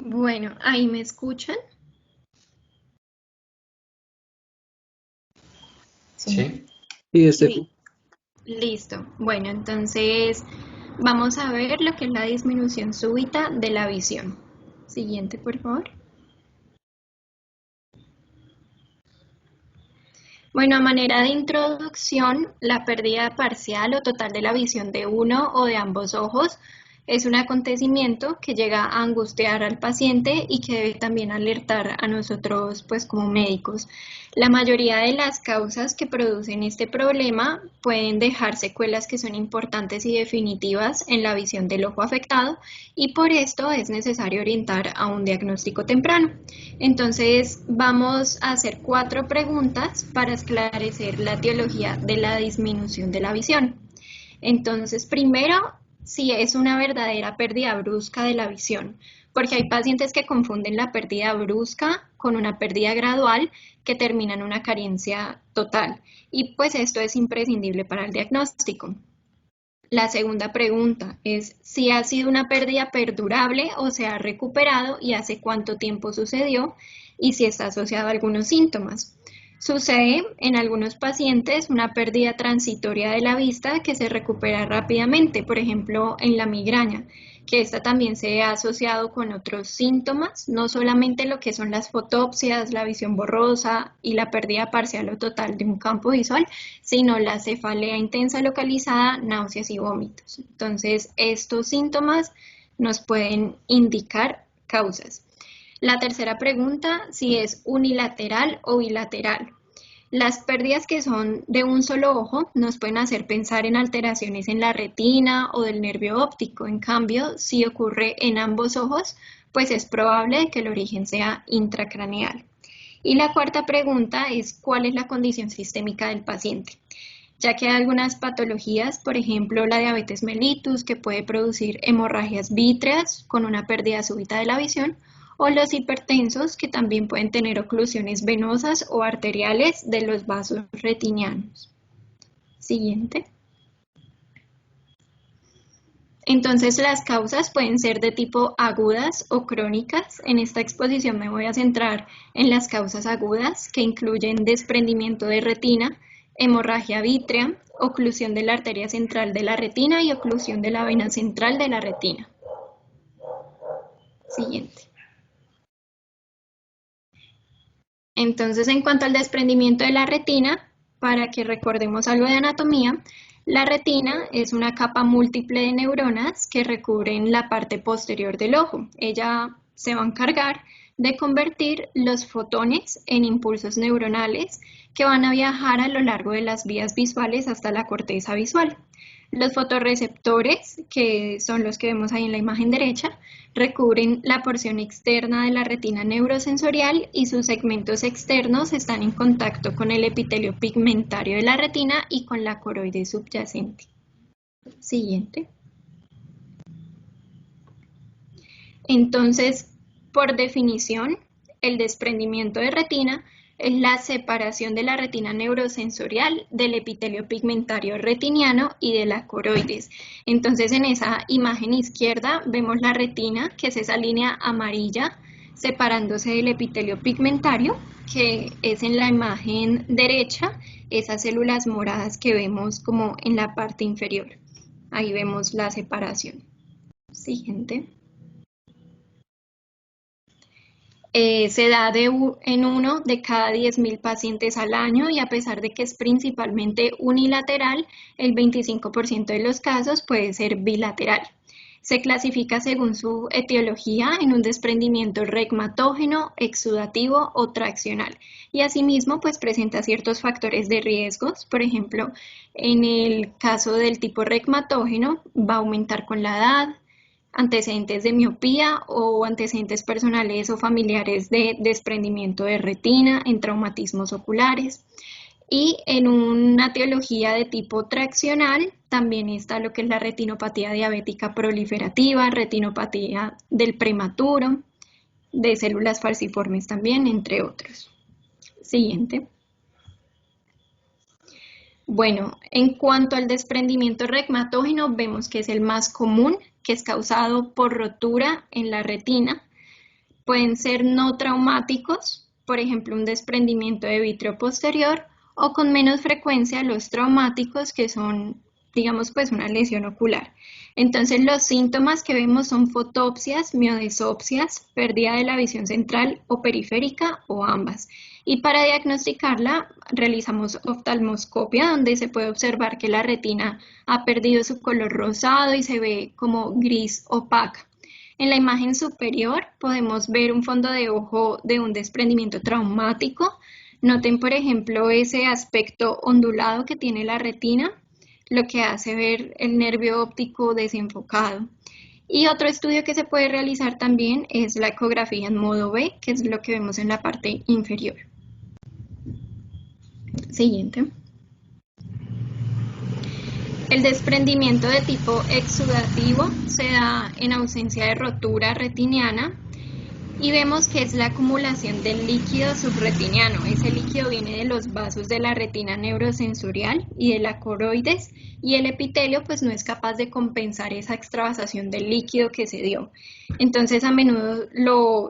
Bueno, ahí me escuchan. Sí, Sí, Sí, listo. Bueno, entonces vamos a ver lo que es la disminución súbita de la visión. Siguiente, por favor. Bueno, a manera de introducción, la pérdida parcial o total de la visión de uno o de ambos ojos es un acontecimiento que llega a angustiar al paciente y que debe también alertar a nosotros, pues como médicos. La mayoría de las causas que producen este problema pueden dejar secuelas que son importantes y definitivas en la visión del ojo afectado y por esto es necesario orientar a un diagnóstico temprano. Entonces vamos a hacer 4 preguntas para esclarecer la etiología de la disminución de la visión. Entonces, primero, si es una verdadera pérdida brusca de la visión, porque hay pacientes que confunden la pérdida brusca con una pérdida gradual que termina en una carencia total. Y pues esto es imprescindible para el diagnóstico. La segunda pregunta es si ha sido una pérdida perdurable o se ha recuperado y hace cuánto tiempo sucedió y si está asociado a algunos síntomas. Sucede en algunos pacientes una pérdida transitoria de la vista que se recupera rápidamente, por ejemplo en la migraña, que esta también se ha asociado con otros síntomas, no solamente lo que son las fotopsias, la visión borrosa y la pérdida parcial o total de un campo visual, sino la cefalea intensa localizada, náuseas y vómitos. Entonces, estos síntomas nos pueden indicar causas. La tercera pregunta, si es unilateral o bilateral. Las pérdidas que son de un solo ojo nos pueden hacer pensar en alteraciones en la retina o del nervio óptico. En cambio, si ocurre en ambos ojos, pues es probable que el origen sea intracraneal. Y la cuarta pregunta es ¿cuál es la condición sistémica del paciente? Ya que hay algunas patologías, por ejemplo la diabetes mellitus, que puede producir hemorragias vítreas con una pérdida súbita de la visión, o los hipertensos, que también pueden tener oclusiones venosas o arteriales de los vasos retinianos. Siguiente. Entonces las causas pueden ser de tipo agudas o crónicas. En esta exposición me voy a centrar en las causas agudas, que incluyen desprendimiento de retina, hemorragia vítrea, oclusión de la arteria central de la retina y oclusión de la vena central de la retina. Siguiente. Entonces, en cuanto al desprendimiento de la retina, para que recordemos algo de anatomía, la retina es una capa múltiple de neuronas que recubren la parte posterior del ojo. Ella se va a encargar de convertir los fotones en impulsos neuronales que van a viajar a lo largo de las vías visuales hasta la corteza visual. Los fotorreceptores, que son los que vemos ahí en la imagen derecha, recubren la porción externa de la retina neurosensorial y sus segmentos externos están en contacto con el epitelio pigmentario de la retina y con la coroide subyacente. Siguiente. Entonces, por definición, el desprendimiento de retina es la separación de la retina neurosensorial del epitelio pigmentario retiniano y de la coroides. Entonces, en esa imagen izquierda vemos la retina, que es esa línea amarilla separándose del epitelio pigmentario, que es en la imagen derecha, esas células moradas que vemos como en la parte inferior. Ahí vemos la separación. Siguiente. Se da en uno de cada 10.000 pacientes al año y a pesar de que es principalmente unilateral, el 25% de los casos puede ser bilateral. Se clasifica según su etiología en un desprendimiento regmatógeno, exudativo o traccional y asimismo pues presenta ciertos factores de riesgos. Por ejemplo, en el caso del tipo regmatógeno va a aumentar con la edad, antecedentes de miopía o antecedentes personales o familiares de desprendimiento de retina en traumatismos oculares. Y en una etiología de tipo traccional también está lo que es la retinopatía diabética proliferativa, retinopatía del prematuro, de células falciformes también, entre otros. Siguiente. Bueno, en cuanto al desprendimiento regmatógeno, vemos que es el más común, que es causado por rotura en la retina. Pueden ser no traumáticos, por ejemplo, un desprendimiento de vítreo posterior, o con menos frecuencia los traumáticos, que son, digamos, pues una lesión ocular. Entonces, los síntomas que vemos son fotopsias, miodesopsias, pérdida de la visión central o periférica o ambas. Y para diagnosticarla realizamos oftalmoscopia, donde se puede observar que la retina ha perdido su color rosado y se ve como gris opaca. En la imagen superior podemos ver un fondo de ojo de un desprendimiento traumático. Noten, por ejemplo, ese aspecto ondulado que tiene la retina, lo que hace ver el nervio óptico desenfocado. Y otro estudio que se puede realizar también es la ecografía en modo B, que es lo que vemos en la parte inferior. Siguiente. El desprendimiento de tipo exudativo se da en ausencia de rotura retiniana y vemos que es la acumulación del líquido subretiniano. Ese líquido viene de los vasos de la retina neurosensorial y de la coroides, y el epitelio pues no es capaz de compensar esa extravasación del líquido que se dio. Entonces a menudo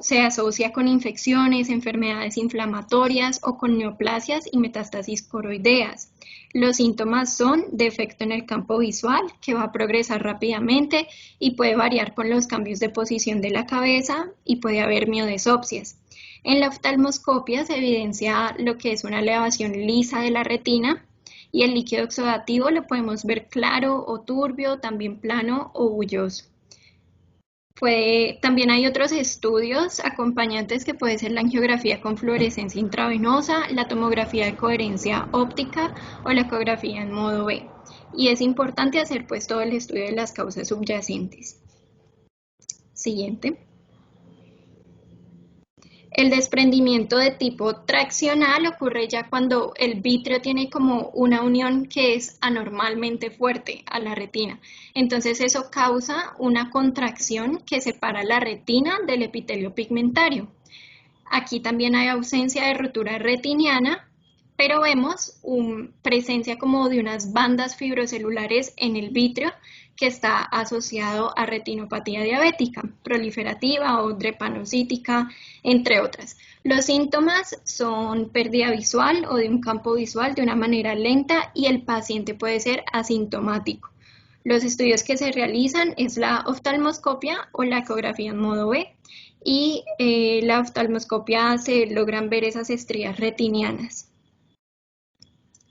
se asocia con infecciones, enfermedades inflamatorias o con neoplasias y metástasis coroideas. Los síntomas son defecto en el campo visual, que va a progresar rápidamente y puede variar con los cambios de posición de la cabeza, y puede haber miodesopsias. En la oftalmoscopia se evidencia lo que es una elevación lisa de la retina, y el líquido exudativo lo podemos ver claro o turbio, también plano o bulloso. También hay otros estudios acompañantes, que puede ser la angiografía con fluorescencia intravenosa, la tomografía de coherencia óptica o la ecografía en modo B. Y es importante hacer pues todo el estudio de las causas subyacentes. Siguiente. El desprendimiento de tipo traccional ocurre ya cuando el vítreo tiene como una unión que es anormalmente fuerte a la retina. Entonces eso causa una contracción que separa la retina del epitelio pigmentario. Aquí también hay ausencia de rotura retiniana, pero vemos presencia como de unas bandas fibrocelulares en el vítreo, que está asociado a retinopatía diabética, proliferativa o drepanocítica, entre otras. Los síntomas son pérdida visual o de un campo visual de una manera lenta, y el paciente puede ser asintomático. Los estudios que se realizan es la oftalmoscopia o la ecografía en modo B, y la oftalmoscopia se logran ver esas estrías retinianas.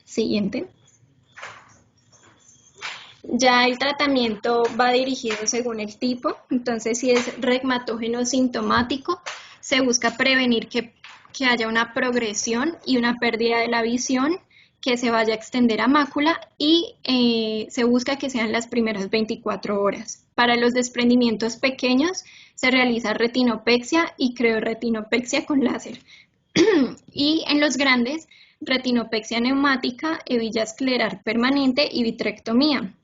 Siguiente. Ya el tratamiento va dirigido según el tipo. Entonces, si es reumatógeno sintomático, se busca prevenir que haya una progresión y una pérdida de la visión que se vaya a extender a mácula, y se busca que sean las primeras 24 horas. Para los desprendimientos pequeños se realiza retinopexia y creoretinopexia con láser. Y en los grandes, retinopexia neumática, hebilla escleral permanente y vitrectomía.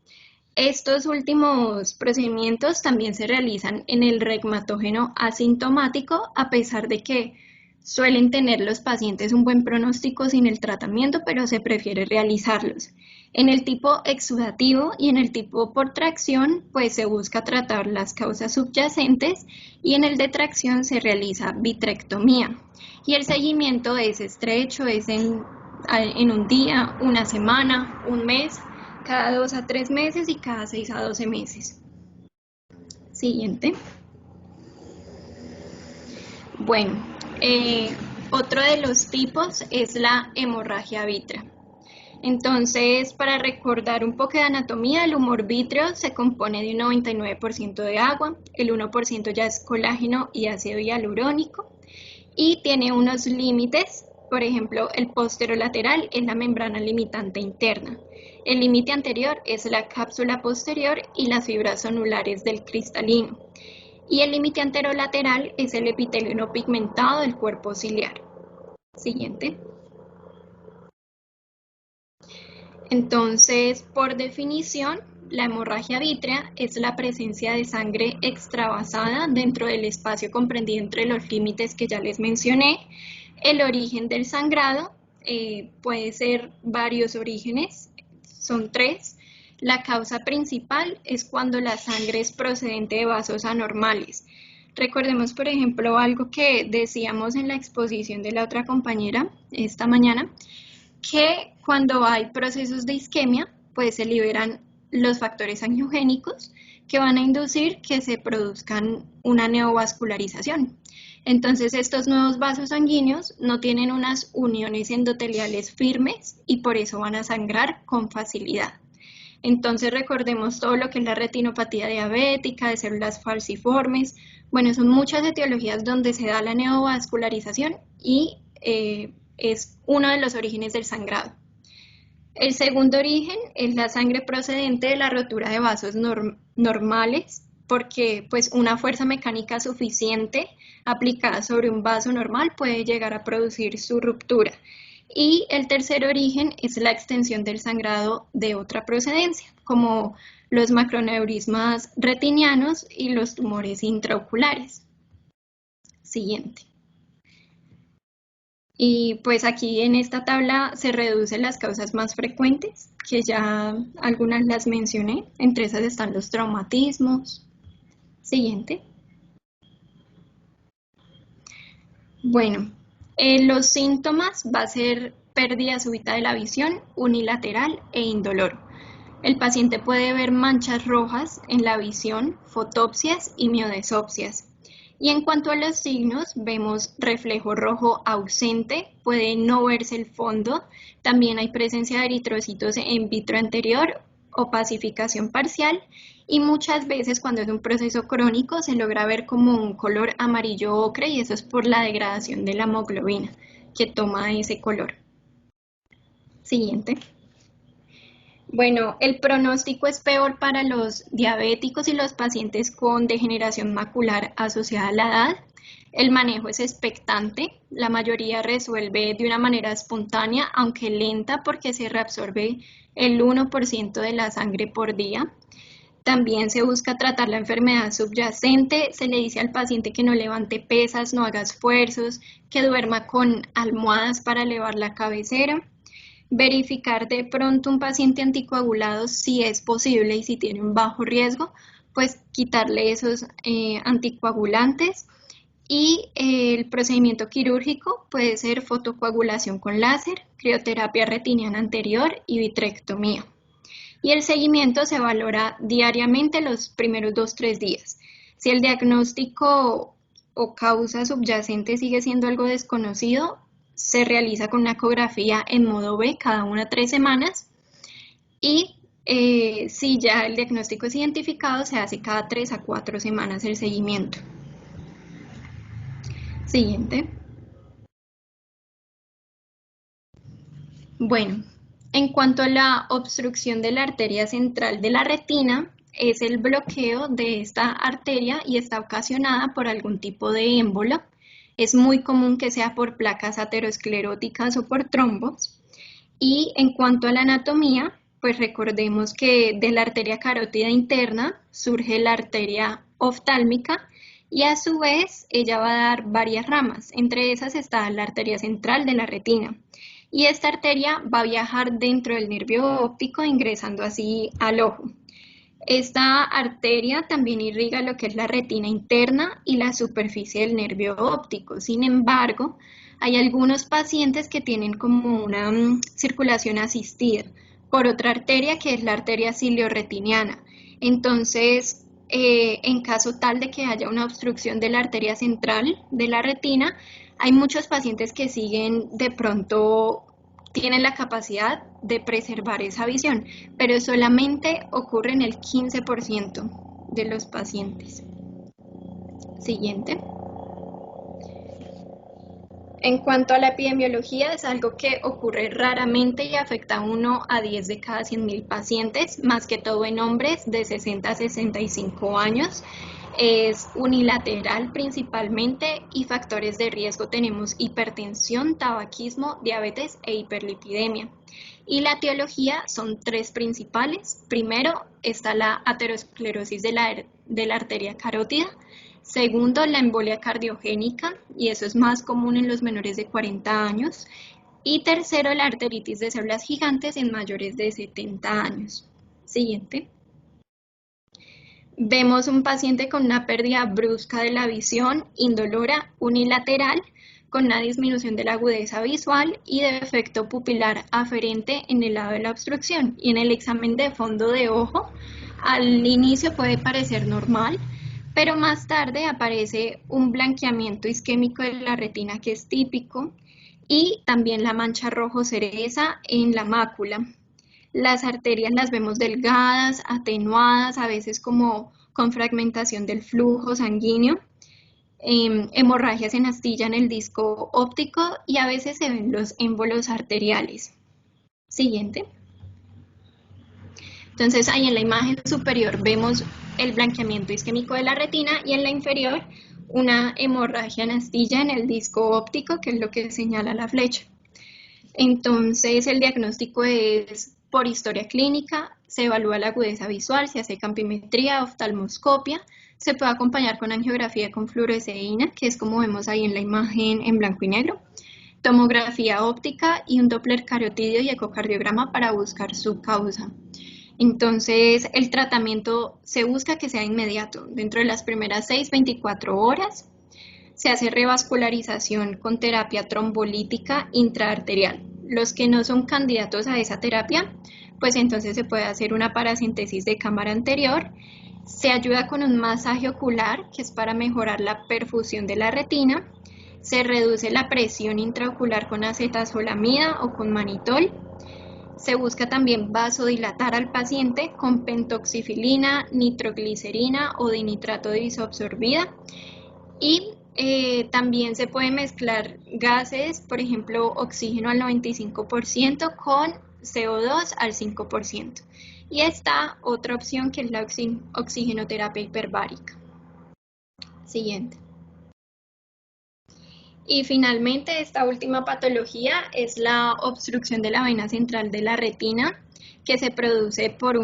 Estos últimos procedimientos también se realizan en el reumatógeno asintomático, a pesar de que suelen tener los pacientes un buen pronóstico sin el tratamiento, pero se prefiere realizarlos. En el tipo exudativo y en el tipo por tracción, pues se busca tratar las causas subyacentes, y en el de tracción se realiza vitrectomía. Y el seguimiento es estrecho, es en un día, una semana, un mes, cada 2 a 3 meses y cada 6 a 12 meses. Siguiente. Bueno, otro de los tipos es la hemorragia vítrea. Entonces, para recordar un poco de anatomía, el humor vítreo se compone de un 99% de agua, el 1% ya es colágeno y ácido hialurónico, y tiene unos límites. Por ejemplo, el posterolateral es la membrana limitante interna. El límite anterior es la cápsula posterior y las fibras zonulares del cristalino. Y el límite anterolateral es el epitelio no pigmentado del cuerpo ciliar. Siguiente. Entonces, por definición, la hemorragia vítrea es la presencia de sangre extravasada dentro del espacio comprendido entre los límites que ya les mencioné. El origen del sangrado puede ser varios orígenes, son 3. La causa principal es cuando la sangre es procedente de vasos anormales. Recordemos, por ejemplo, algo que decíamos en la exposición de la otra compañera esta mañana, que cuando hay procesos de isquemia, pues se liberan los factores angiogénicos que van a inducir que se produzcan una neovascularización. Entonces, estos nuevos vasos sanguíneos no tienen unas uniones endoteliales firmes y por eso van a sangrar con facilidad. Entonces, recordemos todo lo que es la retinopatía diabética, de células falciformes. Bueno, son muchas etiologías donde se da la neovascularización y es uno de los orígenes del sangrado. El segundo origen es la sangre procedente de la rotura de vasos normales, porque pues una fuerza mecánica suficiente aplicada sobre un vaso normal puede llegar a producir su ruptura. Y el tercer origen es la extensión del sangrado de otra procedencia, como los macroneurismas retinianos y los tumores intraoculares. Siguiente. Y pues aquí en esta tabla se reducen las causas más frecuentes, que ya algunas las mencioné. Entre esas están los traumatismos. Siguiente. Bueno, los síntomas va a ser pérdida súbita de la visión, unilateral e indoloro. El paciente puede ver manchas rojas en la visión, fotopsias y miodesopsias. Y en cuanto a los signos, vemos reflejo rojo ausente, puede no verse el fondo, también hay presencia de eritrocitos en vitro anterior, opacificación parcial y muchas veces cuando es un proceso crónico se logra ver como un color amarillo ocre y eso es por la degradación de la hemoglobina que toma ese color. Siguiente. Bueno, el pronóstico es peor para los diabéticos y los pacientes con degeneración macular asociada a la edad. El manejo es expectante, la mayoría resuelve de una manera espontánea, aunque lenta porque se reabsorbe el 1% de la sangre por día. También se busca tratar la enfermedad subyacente, se le dice al paciente que no levante pesas, no haga esfuerzos, que duerma con almohadas para elevar la cabecera. Verificar de pronto un paciente anticoagulado si es posible y si tiene un bajo riesgo, pues quitarle esos anticoagulantes. Y el procedimiento quirúrgico puede ser fotocoagulación con láser, crioterapia retiniana anterior y vitrectomía. Y el seguimiento se valora diariamente los primeros 2-3 días. Si el diagnóstico o causa subyacente sigue siendo algo desconocido, se realiza con una ecografía en modo B cada 1 a 3 semanas y si ya el diagnóstico es identificado, se hace cada 3 a 4 semanas el seguimiento. Siguiente. Bueno, en cuanto a la obstrucción de la arteria central de la retina, es el bloqueo de esta arteria y está ocasionada por algún tipo de émbolo. Es muy común que sea por placas ateroscleróticas o por trombos. Y en cuanto a la anatomía, pues recordemos que de la arteria carótida interna surge la arteria oftálmica y a su vez ella va a dar varias ramas. Entre esas está la arteria central de la retina. Y esta arteria va a viajar dentro del nervio óptico ingresando así al ojo. Esta arteria también irriga lo que es la retina interna y la superficie del nervio óptico. Sin embargo, hay algunos pacientes que tienen como una circulación asistida por otra arteria que es la arteria ciliorretiniana. Entonces, en caso tal de que haya una obstrucción de la arteria central de la retina, hay muchos pacientes que siguen de pronto tienen la capacidad de preservar esa visión, pero solamente ocurre en el 15% de los pacientes. Siguiente. En cuanto a la epidemiología, es algo que ocurre raramente y afecta a 1 a 10 de cada 100.000 pacientes, más que todo en hombres de 60 a 65 años. Es unilateral principalmente y factores de riesgo tenemos hipertensión, tabaquismo, diabetes e hiperlipidemia. Y la etiología son 3 principales. Primero está la aterosclerosis de la arteria carótida. Segundo, la embolia cardiogénica, y eso es más común en los menores de 40 años. Y tercero, la arteritis de células gigantes en mayores de 70 años. Siguiente. Vemos un paciente con una pérdida brusca de la visión, indolora, unilateral, con una disminución de la agudeza visual y defecto pupilar aferente en el lado de la obstrucción. Y en el examen de fondo de ojo, al inicio puede parecer normal, pero más tarde aparece un blanqueamiento isquémico de la retina que es típico y también la mancha rojo cereza en la mácula. Las arterias las vemos delgadas, atenuadas, a veces como con fragmentación del flujo sanguíneo, hemorragias en astilla en el disco óptico y a veces se ven los émbolos arteriales. Siguiente. Entonces ahí en la imagen superior vemos el blanqueamiento isquémico de la retina y en la inferior una hemorragia en astilla en el disco óptico, que es lo que señala la flecha. Entonces el diagnóstico es por historia clínica, se evalúa la agudeza visual, se hace campimetría, oftalmoscopia, se puede acompañar con angiografía con fluoresceína, que es como vemos ahí en la imagen en blanco y negro, tomografía óptica y un Doppler cariotidio y ecocardiograma para buscar su causa. Entonces, el tratamiento se busca que sea inmediato, dentro de las primeras 6-24 horas. Se hace revascularización con terapia trombolítica intraarterial. Los que no son candidatos a esa terapia, pues entonces se puede hacer una paracentesis de cámara anterior. Se ayuda con un masaje ocular, que es para mejorar la perfusión de la retina. Se reduce la presión intraocular con acetazolamida o con manitol. Se busca también vasodilatar al paciente con pentoxifilina, nitroglicerina o dinitrato de disoabsorbida. Y también se puede mezclar gases, por ejemplo, oxígeno al 95% con CO2 al 5%. Y está otra opción que es la oxigenoterapia hiperbárica. Siguiente. Y finalmente, esta última patología es la obstrucción de la vena central de la retina, que se produce por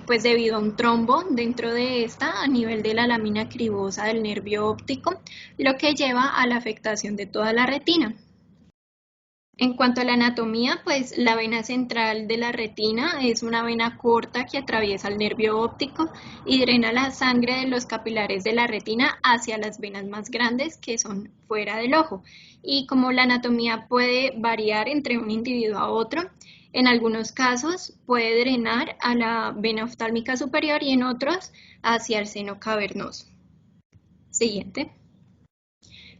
pues debido a un trombo dentro de esta a nivel de la lámina cribosa del nervio óptico, lo que lleva a la afectación de toda la retina. En cuanto a la anatomía, pues la vena central de la retina es una vena corta que atraviesa el nervio óptico y drena la sangre de los capilares de la retina hacia las venas más grandes que son fuera del ojo. Y como la anatomía puede variar entre un individuo a otro, en algunos casos puede drenar a la vena oftálmica superior y en otros hacia el seno cavernoso. Siguiente.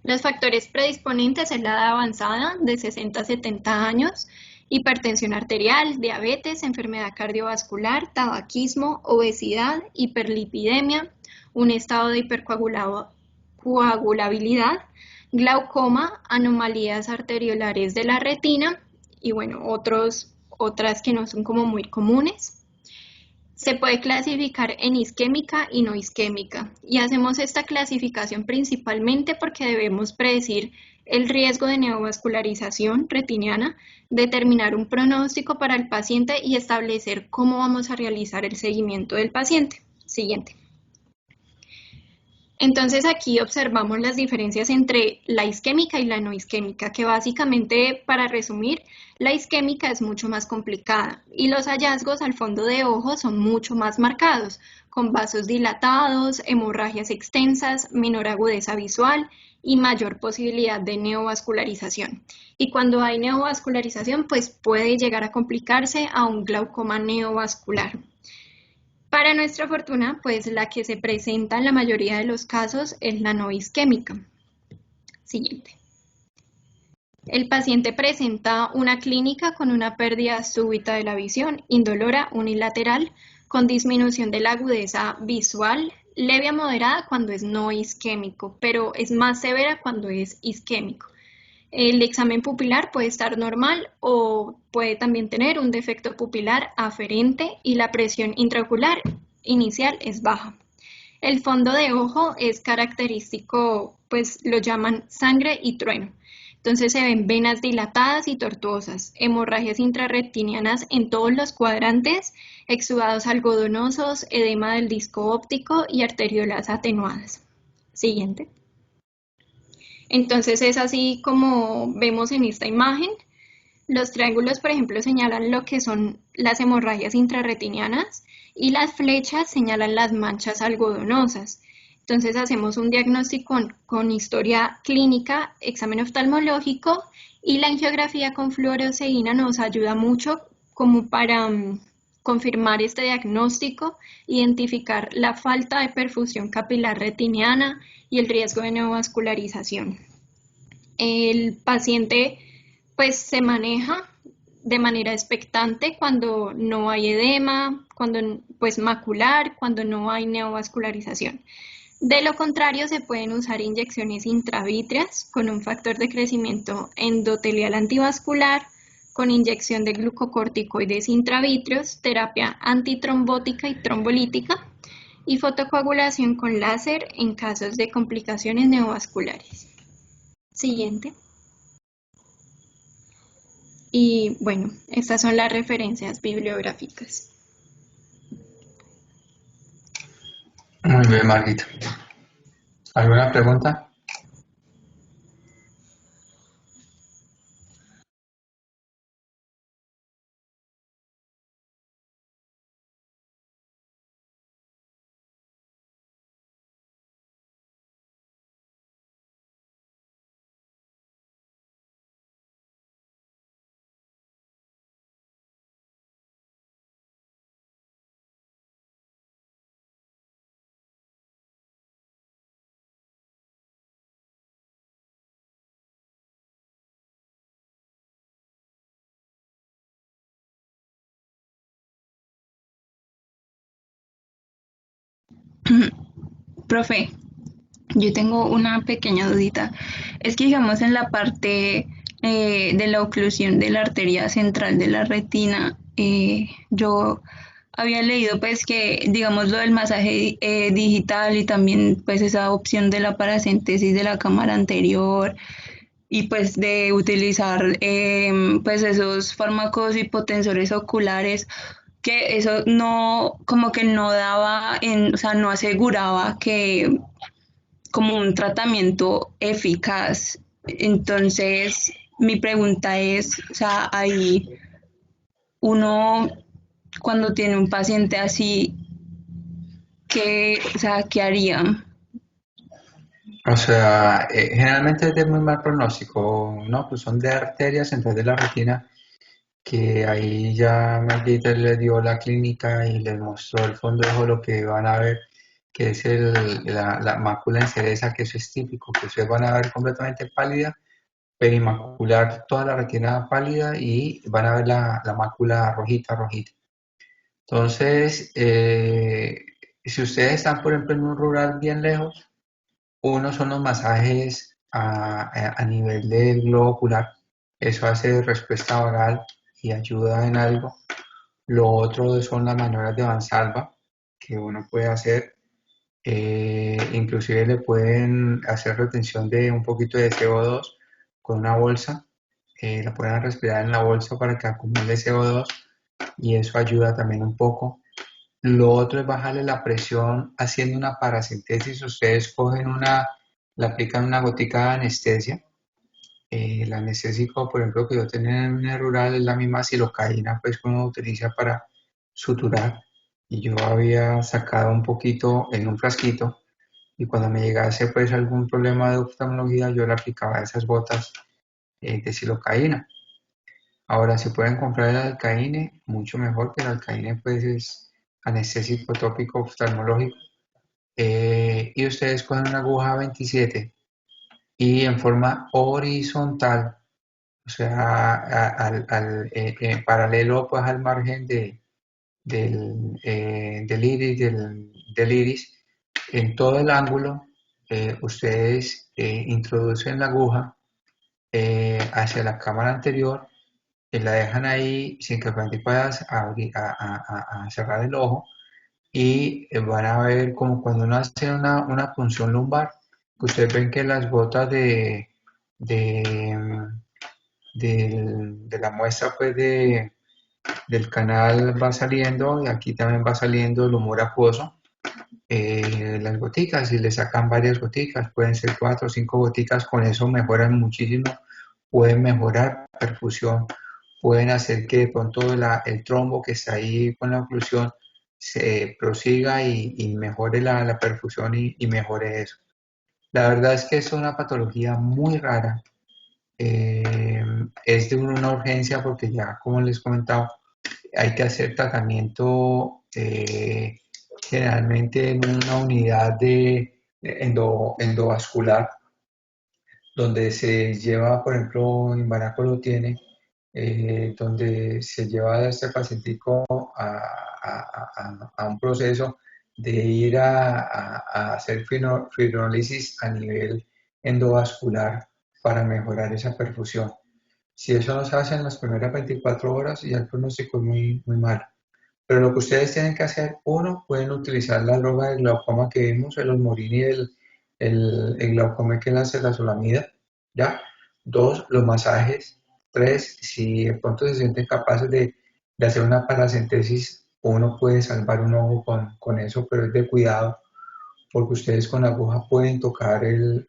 Los factores predisponentes es la edad avanzada de 60 a 70 años, hipertensión arterial, diabetes, enfermedad cardiovascular, tabaquismo, obesidad, hiperlipidemia, un estado de hipercoagulabilidad, glaucoma, anomalías arteriolares de la retina y bueno, otras que no son como muy comunes. Se puede clasificar en isquémica y no isquémica y hacemos esta clasificación principalmente porque debemos predecir el riesgo de neovascularización retiniana, determinar un pronóstico para el paciente y establecer cómo vamos a realizar el seguimiento del paciente. Siguiente. Entonces aquí observamos las diferencias entre la isquémica y la no isquémica, que básicamente, para resumir, la isquémica es mucho más complicada y los hallazgos al fondo de ojo son mucho más marcados, con vasos dilatados, hemorragias extensas, menor agudeza visual y mayor posibilidad de neovascularización. Y cuando hay neovascularización, pues puede llegar a complicarse a un glaucoma neovascular. Para nuestra fortuna, pues la que se presenta en la mayoría de los casos es la no isquémica. Siguiente. El paciente presenta una clínica con una pérdida súbita de la visión, indolora, unilateral, con disminución de la agudeza visual, leve a moderada cuando es no isquémico, pero es más severa cuando es isquémico. El examen pupilar puede estar normal o puede también tener un defecto pupilar aferente y la presión intraocular inicial es baja. El fondo de ojo es característico, pues lo llaman sangre y trueno. Entonces se ven venas dilatadas y tortuosas, hemorragias intrarretinianas en todos los cuadrantes, exudados algodonosos, edema del disco óptico y arteriolas atenuadas. Siguiente. Entonces es así como vemos en esta imagen. Los triángulos, por ejemplo, señalan lo que son las hemorragias intrarretinianas y las flechas señalan las manchas algodonosas. Entonces hacemos un diagnóstico con historia clínica, examen oftalmológico y la angiografía con fluoresceína nos ayuda mucho como para confirmar este diagnóstico, identificar la falta de perfusión capilar retiniana y el riesgo de neovascularización. El paciente pues se maneja de manera expectante cuando no hay edema, cuando pues macular, cuando no hay neovascularización. De lo contrario, se pueden usar inyecciones intravítreas con un factor de crecimiento endotelial antivascular, con inyección de glucocorticoides intravítreos, terapia antitrombótica y trombolítica y fotocoagulación con láser en casos de complicaciones neovasculares. Siguiente. Y bueno, estas son las referencias bibliográficas. Muy bien, Marquita. ¿Alguna pregunta? Profe, yo tengo una pequeña dudita. Es que digamos en la parte de la oclusión de la arteria central de la retina, yo había leído pues que digamos lo del masaje digital y también pues esa opción de la paracentesis de la cámara anterior y pues de utilizar pues esos fármacos hipotensores oculares, que eso no, como que no daba, o sea, no aseguraba que como un tratamiento eficaz. Entonces, mi pregunta es, o sea, ahí uno cuando tiene un paciente así, ¿qué, o sea, qué haría? O sea, generalmente es de muy mal pronóstico, ¿no? Pues son de arterias central de la retina, que ahí ya Margarita les dio la clínica y les mostró el fondo de ojo lo que van a ver, que es la mácula en cereza, que eso es típico, que ustedes van a ver completamente pálida, perimacular, toda la retina pálida y van a ver la mácula rojita, rojita. Entonces, si ustedes están, por ejemplo, en un rural bien lejos, uno son los masajes a nivel del globo ocular. Eso hace respuesta oral y ayuda en algo. Lo otro son las maniobras de Valsalva que uno puede hacer. Inclusive le pueden hacer retención de un poquito de CO2 con una bolsa. La pueden respirar en la bolsa para que acumule CO2 y eso ayuda también un poco. Lo otro es bajarle la presión haciendo una paracentesis. Ustedes cogen le aplican una gotica de anestesia. El anestésico, por ejemplo, que yo tenía en el rural es la misma silocaína, pues que uno utiliza para suturar. Y yo había sacado un poquito en un frasquito y cuando me llegase pues algún problema de oftalmología yo le aplicaba esas gotas de silocaína. Ahora, si pueden comprar el alcaíne, mucho mejor, que el alcaíne pues es anestésico tópico oftalmológico. Y ustedes cogen una aguja 27 y en forma horizontal, o sea, paralelo pues al margen del iris, del iris, en todo el ángulo, ustedes introducen la aguja hacia la cámara anterior y la dejan ahí sin que el paciente pueda a cerrar el ojo y van a ver como cuando uno hace una punción lumbar, que ustedes ven que las gotas de, de la muestra pues del canal va saliendo y aquí también va saliendo el humor acuoso. Las goticas, si le sacan varias goticas, pueden ser 4 o 5 goticas, con eso mejoran muchísimo, pueden mejorar perfusión, pueden hacer que de pronto el trombo que está ahí con la oclusión se prosiga y mejore la perfusión y mejore eso. La verdad es que es una patología muy rara. Es de una urgencia porque ya, como les comentaba, hay que hacer tratamiento generalmente en una unidad de endovascular, donde se lleva, por ejemplo, Imbaraco lo tiene, donde se lleva a este pacientico a un proceso de ir a hacer fibrólisis a nivel endovascular para mejorar esa perfusión. Si eso no se hace en las primeras 24 horas, ya el pronóstico es muy, muy malo. Pero lo que ustedes tienen que hacer, uno, pueden utilizar la droga de glaucoma que vimos, el Osmorin y el glaucoma que es la acetazolamida, ¿ya? Dos, los masajes. Tres, si de pronto se sienten capaces de hacer una paracentesis, uno puede salvar un ojo con eso, pero es de cuidado, porque ustedes con la aguja pueden tocar el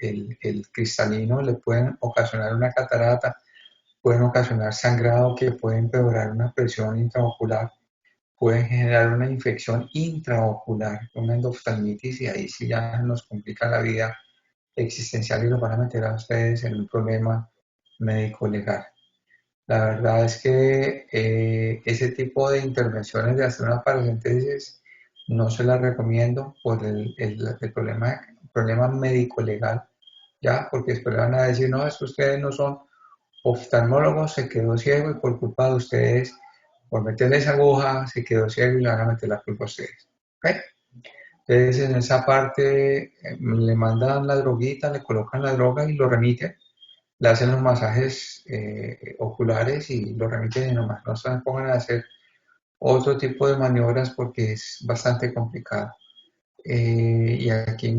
cristalino, le pueden ocasionar una catarata, pueden ocasionar sangrado que puede empeorar una presión intraocular, pueden generar una infección intraocular, una endoftalmitis, y ahí sí ya nos complica la vida existencial y los van a meter a ustedes en un problema médico-legal. La verdad es que ese tipo de intervenciones de hacer una paracentesis no se las recomiendo por el problema médico-legal, ¿ya? Porque después le van a decir, no, es que ustedes no son oftalmólogos, se quedó ciego y por culpa de ustedes, por meterle esa aguja, se quedó ciego y le van a meter la culpa a ustedes. ¿Ok? Entonces, en esa parte le mandan la droguita, le colocan la droga y lo remiten, le hacen los masajes oculares y lo remiten y nomás no se pongan a hacer otro tipo de maniobras porque es bastante complicado. Y aquí,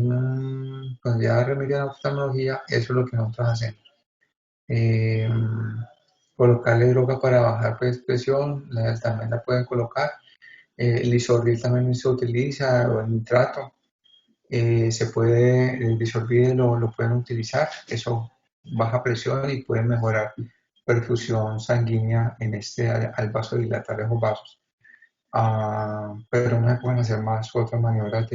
cuando ya remiten la oftalmología, eso es lo que nosotros hacemos. Eh, Colocarle droga para bajar presión, también la pueden colocar. El Lisorbil también se utiliza, o el nitrato. Se puede, el Lisorbil lo pueden utilizar, eso baja presión y puede mejorar perfusión sanguínea en al vasodilatar esos vasos. Pero no se pueden hacer más otras maniobras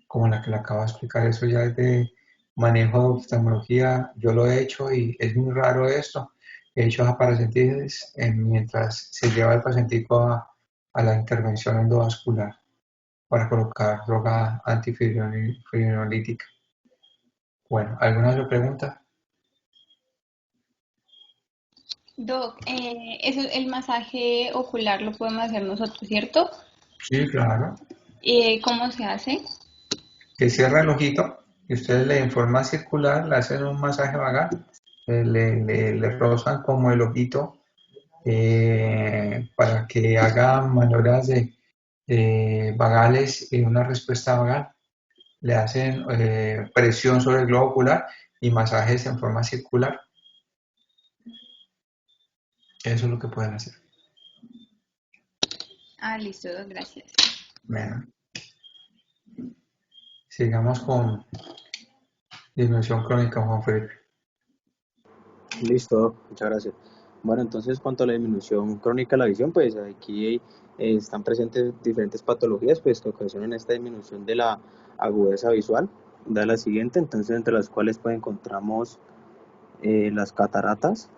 como la que le acabo de explicar. Eso ya es de manejo de oftalmología. Yo lo he hecho y es muy raro esto. He hecho paracentesis mientras se lleva el pacientico a la intervención endovascular para colocar droga antifibrinolítica. Bueno, ¿alguna otra pregunta? Doc, eso, el masaje ocular lo podemos hacer nosotros, ¿cierto? Sí, claro. ¿Cómo se hace? Que cierra el ojito y ustedes le en forma circular le hacen un masaje vagal, le rozan como el ojito para que haga maniobras de vagales y una respuesta vagal. Le hacen presión sobre el globo ocular y masajes en forma circular. Eso es lo que pueden hacer. Listo, Doc, gracias. Bueno, sigamos con disminución crónica, Juan Felipe. Listo, muchas gracias. Bueno, entonces, cuanto a la disminución crónica de la visión, pues aquí están presentes diferentes patologías pues, que ocasionan esta disminución de la agudeza visual. Da la siguiente, entonces, entre las cuales pues, encontramos las cataratas,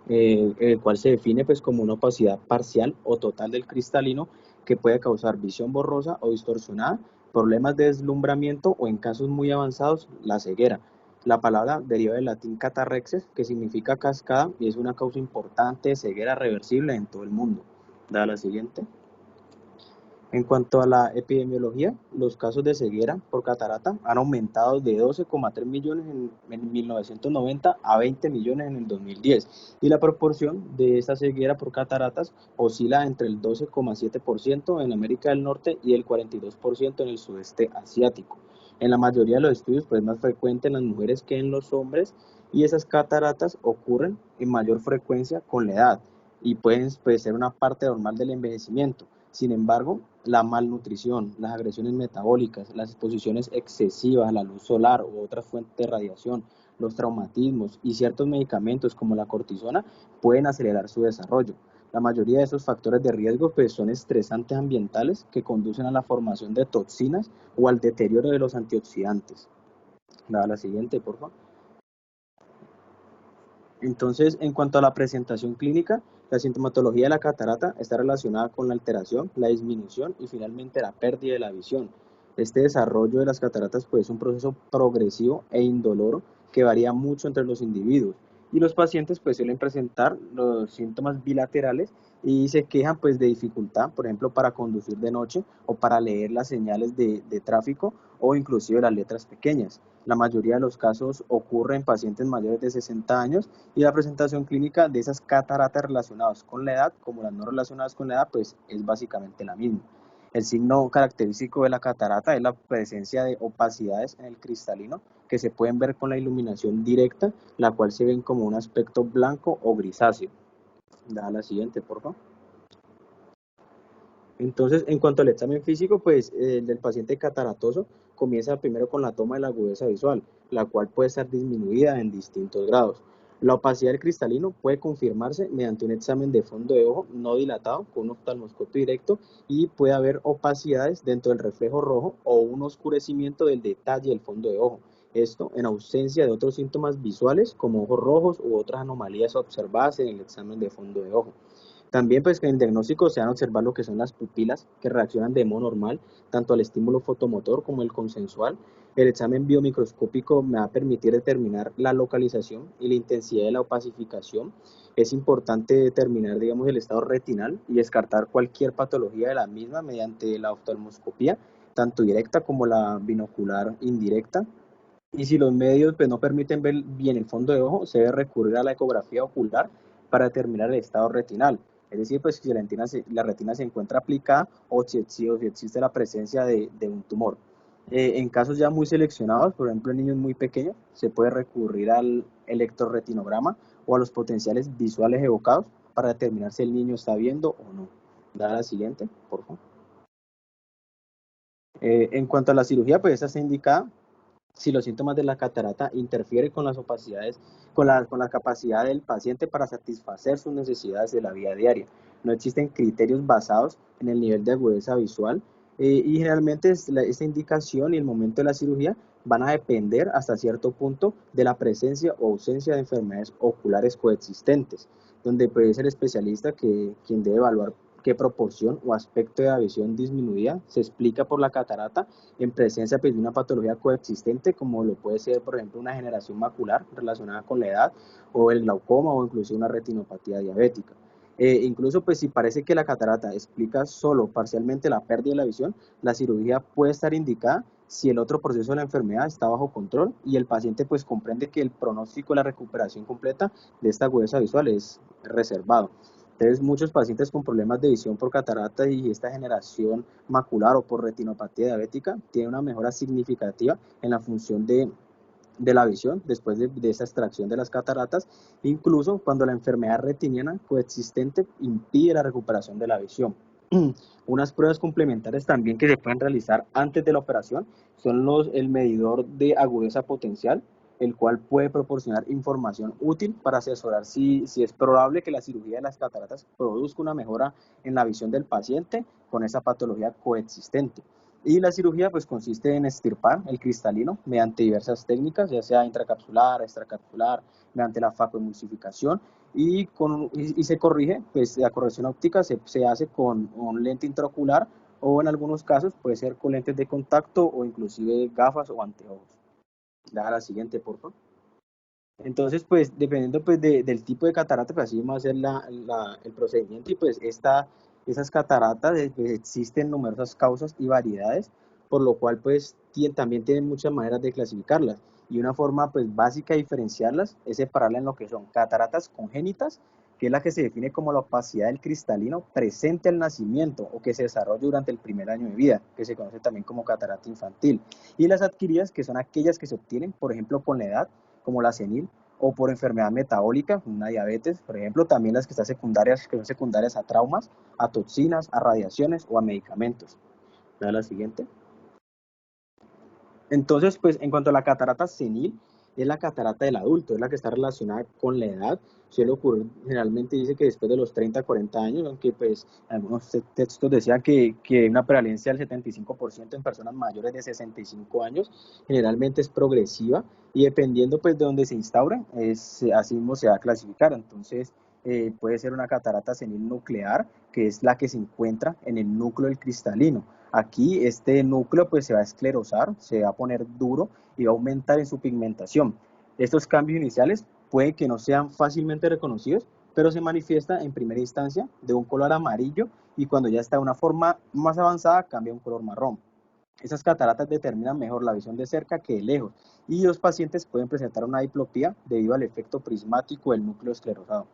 el cual se define pues, como una opacidad parcial o total del cristalino que puede causar visión borrosa o distorsionada, problemas de deslumbramiento o, en casos muy avanzados, la ceguera. La palabra deriva del latín catarrexes, que significa cascada, y es una causa importante de ceguera reversible en todo el mundo. Da la siguiente. En cuanto a la epidemiología, los casos de ceguera por catarata han aumentado de 12,3 millones en 1990 a 20 millones en el 2010, y la proporción de esta ceguera por cataratas oscila entre el 12,7% en América del Norte y el 42% en el sudeste asiático. En la mayoría de los estudios pues, es más frecuente en las mujeres que en los hombres, y esas cataratas ocurren en mayor frecuencia con la edad y pueden ser una parte normal del envejecimiento. Sin embargo, la malnutrición, las agresiones metabólicas, las exposiciones excesivas a la luz solar u otras fuentes de radiación, los traumatismos y ciertos medicamentos como la cortisona pueden acelerar su desarrollo. La mayoría de esos factores de riesgo pues, son estresantes ambientales que conducen a la formación de toxinas o al deterioro de los antioxidantes. La siguiente, por favor. Entonces, en cuanto a la presentación clínica, la sintomatología de la catarata está relacionada con la alteración, la disminución y finalmente la pérdida de la visión. Este desarrollo de las cataratas pues, es un proceso progresivo e indoloro que varía mucho entre los individuos y los pacientes pues, suelen presentar los síntomas bilaterales y se quejan pues, de dificultad, por ejemplo, para conducir de noche o para leer las señales de tráfico o inclusive las letras pequeñas. La mayoría de los casos ocurre en pacientes mayores de 60 años y la presentación clínica de esas cataratas relacionadas con la edad, como las no relacionadas con la edad, pues es básicamente la misma. El signo característico de la catarata es la presencia de opacidades en el cristalino que se pueden ver con la iluminación directa, la cual se ven como un aspecto blanco o grisáceo. Da la siguiente, por favor. Entonces, en cuanto al examen físico, pues el del paciente cataratoso comienza primero con la toma de la agudeza visual, la cual puede ser disminuida en distintos grados. La opacidad del cristalino puede confirmarse mediante un examen de fondo de ojo no dilatado con un oftalmoscopio directo y puede haber opacidades dentro del reflejo rojo o un oscurecimiento del detalle del fondo de ojo. Esto en ausencia de otros síntomas visuales como ojos rojos u otras anomalías observadas en el examen de fondo de ojo. También pues en el diagnóstico se van a observar lo que son las pupilas que reaccionan de modo normal tanto al estímulo fotomotor como el consensual. El examen biomicroscópico me va a permitir determinar la localización y la intensidad de la opacificación. Es importante determinar, digamos, el estado retinal y descartar cualquier patología de la misma mediante la oftalmoscopía, tanto directa como la binocular indirecta. Y si los medios pues, no permiten ver bien el fondo de ojo, se debe recurrir a la ecografía ocular para determinar el estado retinal. Es decir, pues si la retina se encuentra aplicada o si existe la presencia de un tumor. En casos ya muy seleccionados, por ejemplo en niños muy pequeños, se puede recurrir al electroretinograma o a los potenciales visuales evocados para determinar si el niño está viendo o no. Da la siguiente, por favor. En cuanto a la cirugía, pues esta está indicada si los síntomas de la catarata interfieren con las opacidades, con la capacidad del paciente para satisfacer sus necesidades de la vida diaria. No existen criterios basados en el nivel de agudeza visual y generalmente esta indicación y el momento de la cirugía van a depender hasta cierto punto de la presencia o ausencia de enfermedades oculares coexistentes, donde puede ser el especialista quien debe evaluar qué proporción o aspecto de la visión disminuida se explica por la catarata en presencia pues, de una patología coexistente como lo puede ser por ejemplo una degeneración macular relacionada con la edad o el glaucoma o incluso una retinopatía diabética. Incluso pues si parece que la catarata explica solo parcialmente la pérdida de la visión, la cirugía puede estar indicada si el otro proceso de la enfermedad está bajo control y el paciente pues comprende que el pronóstico de la recuperación completa de esta agudeza visual es reservado. Entonces, muchos pacientes con problemas de visión por catarata y esta degeneración macular o por retinopatía diabética tienen una mejora significativa en la función de la visión después de esa extracción de las cataratas, incluso cuando la enfermedad retiniana coexistente impide la recuperación de la visión. Unas pruebas complementarias también que se pueden realizar antes de la operación son el medidor de agudeza potencial, el cual puede proporcionar información útil para asesorar si es probable que la cirugía de las cataratas produzca una mejora en la visión del paciente con esa patología coexistente. Y la cirugía pues consiste en extirpar el cristalino mediante diversas técnicas, ya sea intracapsular, extracapsular, mediante la facoemulsificación y se corrige, pues la corrección óptica se hace con un lente intraocular o en algunos casos puede ser con lentes de contacto o inclusive gafas o anteojos. Da la siguiente, por favor. Entonces, pues, dependiendo pues, del tipo de catarata, pues así va a ser el procedimiento y pues esas cataratas pues, existen numerosas causas y variedades, por lo cual pues también tienen muchas maneras de clasificarlas y una forma pues básica de diferenciarlas es separarlas en lo que son cataratas congénitas, que es la que se define como la opacidad del cristalino presente al nacimiento o que se desarrolla durante el primer año de vida, que se conoce también como catarata infantil, y las adquiridas, que son aquellas que se obtienen, por ejemplo, con la edad, como la senil, o por enfermedad metabólica, una diabetes, por ejemplo, también las que son secundarias a traumas, a toxinas, a radiaciones o a medicamentos. La siguiente. Entonces, pues en cuanto a la catarata senil, es la catarata del adulto, es la que está relacionada con la edad. Suele ocurrir, generalmente dice que después de los 30, 40 años, aunque pues algunos textos decían que una prevalencia del 75% en personas mayores de 65 años, generalmente es progresiva y dependiendo pues de donde se instaura, así mismo se va a clasificar. Entonces puede ser una catarata senil nuclear, que es la que se encuentra en el núcleo del cristalino. Aquí este núcleo pues se va a esclerosar, se va a poner duro y va a aumentar en su pigmentación. Estos cambios iniciales pueden que no sean fácilmente reconocidos, pero se manifiesta en primera instancia de un color amarillo y cuando ya está de una forma más avanzada cambia a un color marrón. Esas cataratas determinan mejor la visión de cerca que de lejos y los pacientes pueden presentar una diplopía debido al efecto prismático del núcleo esclerosado.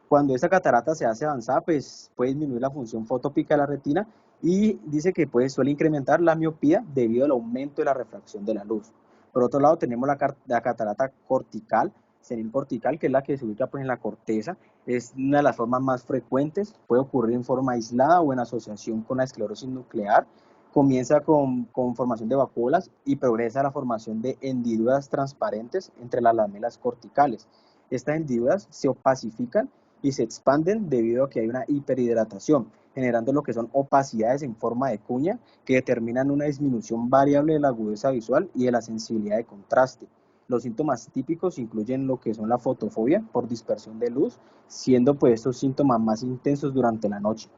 Cuando esta catarata se hace avanzada, pues puede disminuir la función fotópica de la retina y dice que suele incrementar la miopía debido al aumento de la refracción de la luz. Por otro lado, tenemos la catarata cortical, senil cortical, que es la que se ubica pues, en la corteza. Es una de las formas más frecuentes, puede ocurrir en forma aislada o en asociación con la esclerosis nuclear. Comienza con formación de vacuolas y progresa a la formación de hendiduras transparentes entre las lamelas corticales. Estas hendiduras se opacifican y se expanden debido a que hay una hiperhidratación, generando lo que son opacidades en forma de cuña que determinan una disminución variable de la agudeza visual y de la sensibilidad de contraste. Los síntomas típicos incluyen lo que son la fotofobia por dispersión de luz, siendo pues estos síntomas más intensos durante la noche.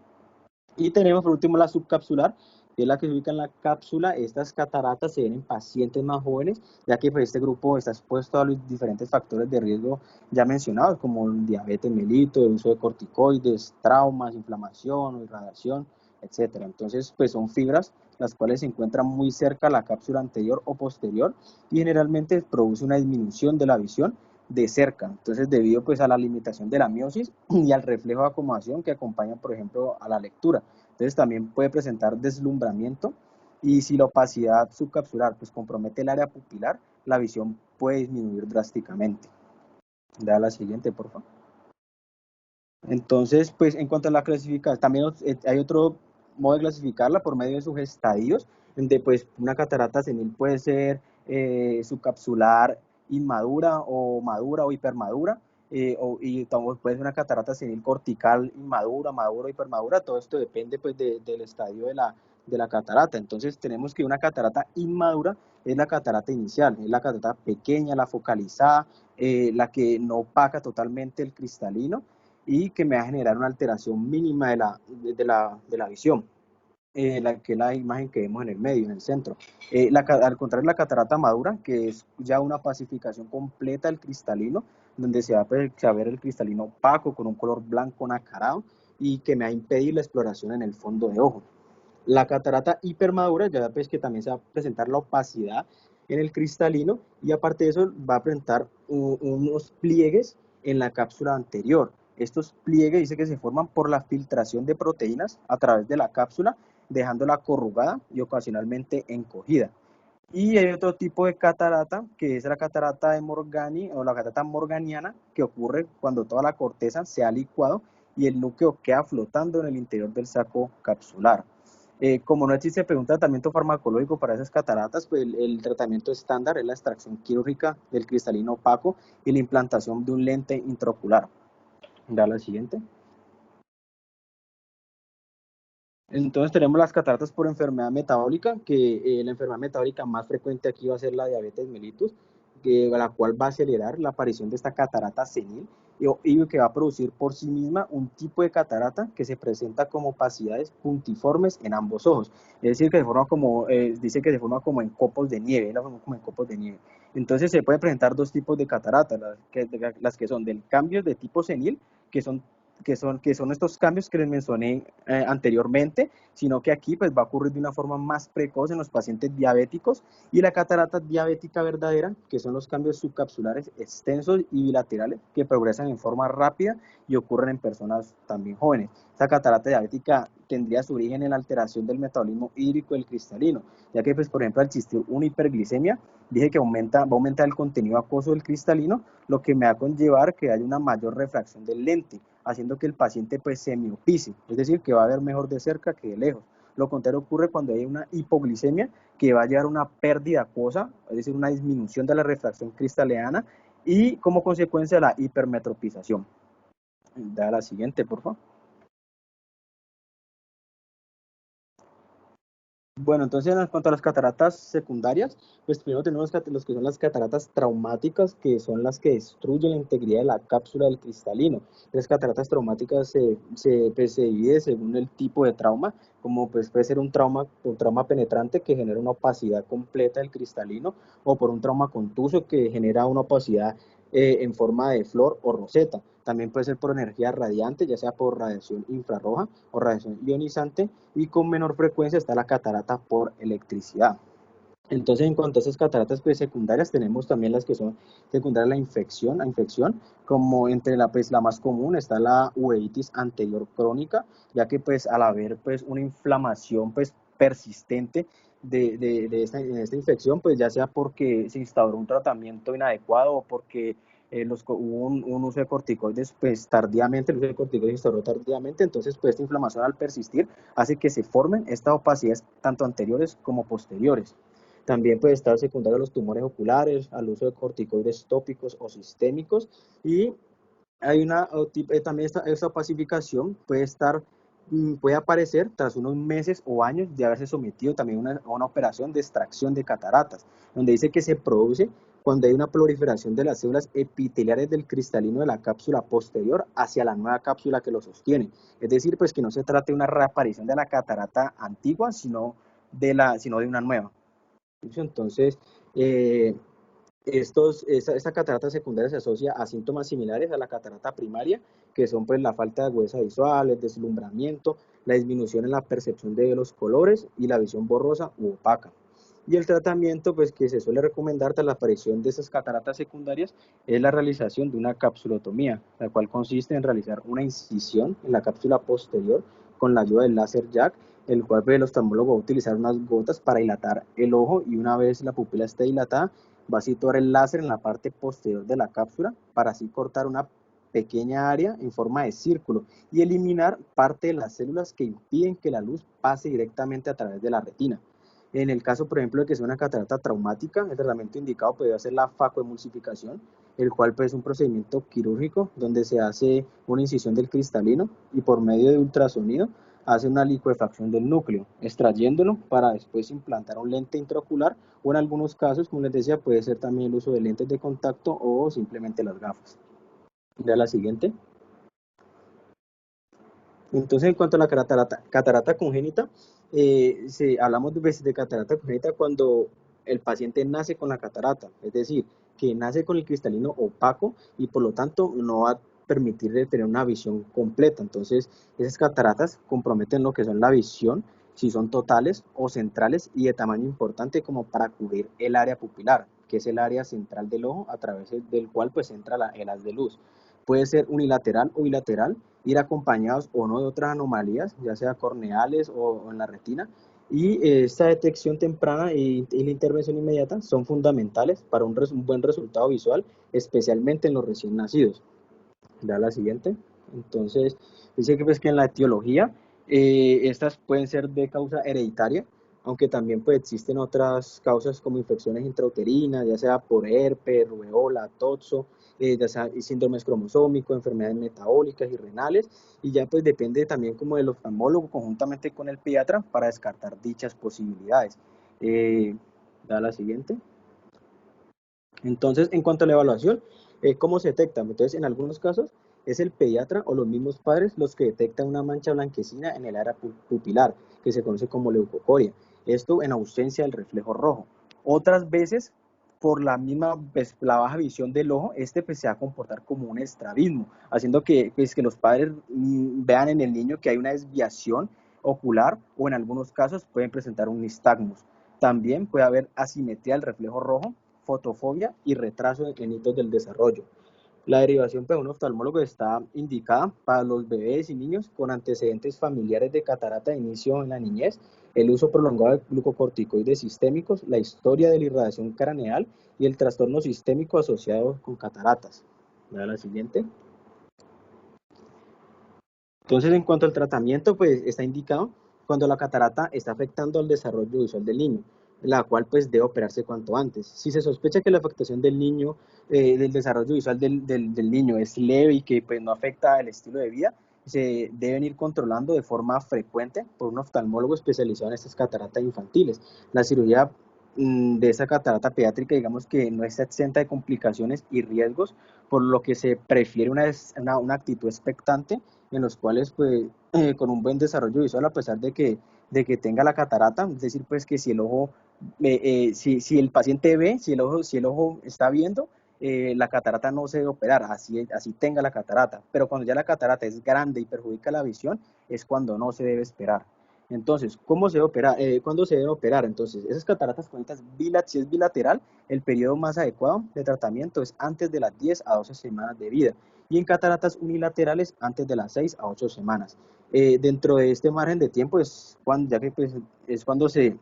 Y tenemos por último la subcapsular, que es la que se ubica en la cápsula. Estas cataratas se ven en pacientes más jóvenes, ya que pues, este grupo está expuesto a los diferentes factores de riesgo ya mencionados, como el diabetes mellitus, el uso de corticoides, traumas, inflamación, irradiación, etc. Entonces, pues son fibras las cuales se encuentran muy cerca a la cápsula anterior o posterior y generalmente produce una disminución de la visión de cerca. Entonces, debido pues a la limitación de la miosis y al reflejo de acomodación que acompaña, por ejemplo, a la lectura. Entonces, también puede presentar deslumbramiento y si la opacidad subcapsular pues compromete el área pupilar, la visión puede disminuir drásticamente. Da la siguiente, por favor. Entonces, pues en cuanto a la clasificación, también hay otro modo de clasificarla por medio de sus estadios, donde pues una catarata senil puede ser subcapsular inmadura o madura o hipermadura, y puede ser una catarata senil cortical inmadura, madura o hipermadura. Todo esto depende pues del estadio de la catarata. Entonces tenemos que una catarata inmadura es la catarata inicial, es la catarata pequeña, la focalizada, la que no opaca totalmente el cristalino y que me va a generar una alteración mínima de la visión, que es la imagen que vemos en el medio, en el centro. Al contrario, la catarata madura, que es ya una pacificación completa del cristalino, donde se va a ver el cristalino opaco con un color blanco nacarado y que me va a impedir la exploración en el fondo de ojo. La catarata hipermadura, ya ves que también se va a presentar la opacidad en el cristalino y aparte de eso va a presentar unos pliegues en la cápsula anterior. Estos pliegues dice que se forman por la filtración de proteínas a través de la cápsula, dejándola corrugada y ocasionalmente encogida. Y hay otro tipo de catarata, que es la catarata de Morgani o la catarata morganiana, que ocurre cuando toda la corteza se ha licuado y el núcleo queda flotando en el interior del saco capsular. Como no existe pregunta de tratamiento farmacológico para esas cataratas, pues el tratamiento estándar es la extracción quirúrgica del cristalino opaco y la implantación de un lente intraocular. Da la siguiente. Entonces tenemos las cataratas por enfermedad metabólica, que la enfermedad metabólica más frecuente aquí va a ser la diabetes mellitus, la cual va a acelerar la aparición de esta catarata senil y que va a producir por sí misma un tipo de catarata que se presenta como opacidades puntiformes en ambos ojos. Es decir, que se forma como, dice que se forma como en copos de nieve, la forma como en copos de nieve. Entonces se pueden presentar dos tipos de cataratas, las que son del cambio de tipo senil, que son estos cambios que les mencioné anteriormente, sino que aquí pues va a ocurrir de una forma más precoz en los pacientes diabéticos, y la catarata diabética verdadera, que son los cambios subcapsulares extensos y bilaterales que progresan en forma rápida y ocurren en personas también jóvenes. Esta catarata diabética tendría su origen en la alteración del metabolismo hídrico del cristalino, ya que pues por ejemplo al existir una hiperglicemia, dije que va a aumentar el contenido acuoso del cristalino, lo que me va a conllevar que haya una mayor refracción del lente, haciendo que el paciente pues se miopice, es decir, que va a ver mejor de cerca que de lejos. Lo contrario ocurre cuando hay una hipoglicemia, que va a llevar a una pérdida acuosa, es decir, una disminución de la refracción cristalina y como consecuencia la hipermetropización. Da la siguiente, por favor. Bueno, entonces en cuanto a las cataratas secundarias, pues primero tenemos los que son las cataratas traumáticas, que son las que destruyen la integridad de la cápsula del cristalino. Las cataratas traumáticas pues, se divide según el tipo de trauma, como pues puede ser un trauma penetrante que genera una opacidad completa del cristalino, o por un trauma contuso que genera una opacidad en forma de flor o roseta. También puede ser por energía radiante, ya sea por radiación infrarroja o radiación ionizante, y con menor frecuencia está la catarata por electricidad. Entonces, en cuanto a esas cataratas pues, secundarias, tenemos también las que son secundarias a la infección, como entre la más común está la uveitis anterior crónica, ya que pues al haber pues una inflamación pues persistente de esta infección, pues ya sea porque se instauró un tratamiento inadecuado o porque hubo un uso de corticoides pues tardíamente, el uso de corticoides se instauró tardíamente, entonces pues esta inflamación al persistir hace que se formen estas opacidades tanto anteriores como posteriores. También puede estar secundario a los tumores oculares, al uso de corticoides tópicos o sistémicos, y hay también esta opacificación puede aparecer tras unos meses o años de haberse sometido también a una operación de extracción de cataratas, donde dice que se produce cuando hay una proliferación de las células epiteliales del cristalino de la cápsula posterior hacia la nueva cápsula que lo sostiene. Es decir, pues que no se trata de una reaparición de la catarata antigua, sino de una nueva. Entonces, esta catarata secundaria se asocia a síntomas similares a la catarata primaria, que son pues la falta de agudeza visual, el deslumbramiento, la disminución en la percepción de los colores y la visión borrosa u opaca. Y el tratamiento pues, que se suele recomendar tras la aparición de esas cataratas secundarias es la realización de una capsulotomía, la cual consiste en realizar una incisión en la cápsula posterior con la ayuda del láser jack, el cual pues, el oftalmólogo va a utilizar unas gotas para dilatar el ojo, y una vez la pupila esté dilatada, va a situar el láser en la parte posterior de la cápsula para así cortar una pequeña área en forma de círculo y eliminar parte de las células que impiden que la luz pase directamente a través de la retina. En el caso, por ejemplo, de que sea una catarata traumática, el tratamiento indicado puede ser la facoemulsificación, el cual pues, es un procedimiento quirúrgico donde se hace una incisión del cristalino y por medio de ultrasonido hace una licuefacción del núcleo, extrayéndolo para después implantar un lente intraocular, o en algunos casos, como les decía, puede ser también el uso de lentes de contacto o simplemente las gafas. Ya la siguiente. Entonces, en cuanto a la catarata congénita, hablamos de catarata congénita cuando el paciente nace con la catarata, es decir, que nace con el cristalino opaco y por lo tanto no va a permitirle tener una visión completa. Entonces, esas cataratas comprometen lo que son la visión, si son totales o centrales y de tamaño importante como para cubrir el área pupilar, que es el área central del ojo a través del cual pues entra el haz de luz. Puede ser unilateral o bilateral, ir acompañados o no de otras anomalías, ya sea corneales o en la retina, y esta detección temprana y la intervención inmediata son fundamentales para un buen resultado visual, especialmente en los recién nacidos. Ya la siguiente. Entonces, dice que, pues, que en la etiología, estas pueden ser de causa hereditaria, aunque también pues, existen otras causas como infecciones intrauterinas, ya sea por herpes, rubeola, toxo, ya sea síndromes cromosómicos, enfermedades metabólicas y renales, y ya pues depende también como del oftalmólogo conjuntamente con el pediatra para descartar dichas posibilidades. Da la siguiente. Entonces, en cuanto a la evaluación, ¿cómo se detecta? Entonces, en algunos casos es el pediatra o los mismos padres los que detectan una mancha blanquecina en el área pupilar, que se conoce como leucocoria. Esto en ausencia del reflejo rojo. Otras veces, por la misma, pues, la baja visión del ojo, pues, se va a comportar como un estrabismo, haciendo que, pues, que los padres vean en el niño que hay una desviación ocular, o en algunos casos pueden presentar un nistagmus. También puede haber asimetría del reflejo rojo, fotofobia y retraso en hitos del desarrollo. La derivación para un oftalmólogo está indicada para los bebés y niños con antecedentes familiares de catarata de inicio en la niñez, el uso prolongado de glucocorticoides sistémicos, la historia de la irradiación craneal y el trastorno sistémico asociado con cataratas. ¿Ve la siguiente? Entonces, en cuanto al tratamiento, pues está indicado cuando la catarata está afectando al desarrollo visual del niño, la cual pues debe operarse cuanto antes. Si se sospecha que la afectación del niño, del desarrollo visual del niño es leve y que pues no afecta el estilo de vida, se deben ir controlando de forma frecuente por un oftalmólogo especializado en estas cataratas infantiles. La cirugía de esa catarata pediátrica, digamos que no está exenta de complicaciones y riesgos, por lo que se prefiere una actitud expectante en los cuales pues con un buen desarrollo visual a pesar de que tenga la catarata, es decir pues que si el ojo, si el paciente ve, si el ojo está viendo, la catarata no se debe operar, así tenga la catarata, pero cuando ya la catarata es grande y perjudica la visión, es cuando no se debe esperar. Entonces, ¿cómo se debe operar? ¿Cuándo se debe operar? Entonces, esas cataratas congénitas, si es bilateral, el periodo más adecuado de tratamiento es antes de las 10 a 12 semanas de vida. Y en cataratas unilaterales, antes de las 6 a 8 semanas. Dentro de este margen de tiempo ya que pues, es cuando se